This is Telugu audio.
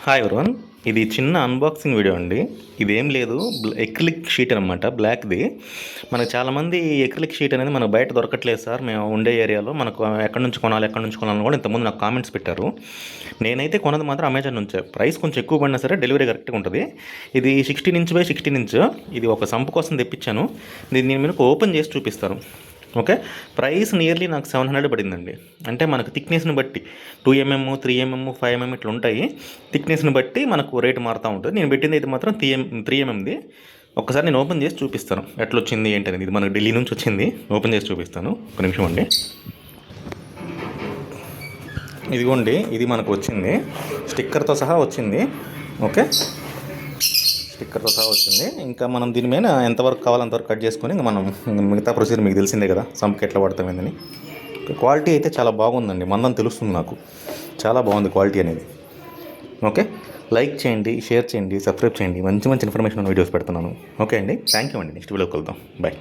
హాయ్ ఎవరోన్, ఇది చిన్న అన్బాక్సింగ్ వీడియో అండి. ఇదేం లేదు, ఎక్రిలిక్ షీట్ అనమాట, బ్లాక్ది. మనకు చాలామంది ఎక్రిలిక్ షీట్ అనేది మనకు బయట దొరకట్లేదు సార్, మేము ఉండే ఏరియాలో మనకు ఎక్కడి నుంచి కొనాలని కూడా ఇంతకుముందు నాకు కామెంట్స్ పెట్టారు. నేనైతే కొన్నది మాత్రం అమెజాన్ నుంచే. ప్రైస్ కొంచెం ఎక్కువ పడినా సరే డెలివరీ కరెక్ట్గా ఉంటుంది. ఇది 16 ఇంచ్ బై 16 ఇంచ్. ఇది ఒక సంపు కోసం తెప్పించాను. దీన్ని నేను మీకు ఓపెన్ చేసి చూపిస్తాను. ఓకే, ప్రైస్ నియర్లీ నాకు 700 పడిందండి. అంటే మనకు థిక్నెస్ని బట్టి 2mm 3mm 5mm ఇట్లా ఉంటాయి. థిక్నెస్ని బట్టి మనకు రేటు మారుతూ ఉంటుంది. నేను పెట్టింది అయితే మాత్రం 3mmది. ఒక్కసారి నేను ఓపెన్ చేసి చూపిస్తాను ఎట్లా వచ్చింది ఏంటనేది. ఇది మనకు ఢిల్లీ నుంచి వచ్చింది. ఓపెన్ చేసి చూపిస్తాను, ఒక నిమిషం అండి. ఇదిగోండి, ఇది మనకు వచ్చింది, స్టిక్కర్తో సహా వచ్చింది. ఓకే, స్టిక్కర్తో సహా వచ్చింది. ఇంకా మనం దీని మీద ఎంతవరకు కావాలో అంతవరకు కట్ చేసుకొని ఇంకా మనం మిగతా ప్రొసీజర్ మీకు తెలిసిందే కదా, సంపుకి ఎట్లా పడతామేందని. క్వాలిటీ అయితే చాలా బాగుందండి, మందం తెలుస్తుంది నాకు. చాలా బాగుంది క్వాలిటీ అనేది. ఓకే, లైక్ చేయండి, షేర్ చేయండి, సబ్స్క్రైబ్ చేయండి. మంచి మంచి ఇన్ఫర్మేషన్ వీడియోస్ పెడుతున్నాను. ఓకే అండి, థ్యాంక్ యూ అండి. నెక్స్ట్ వీడియోకి వెళ్దాం. బాయ్.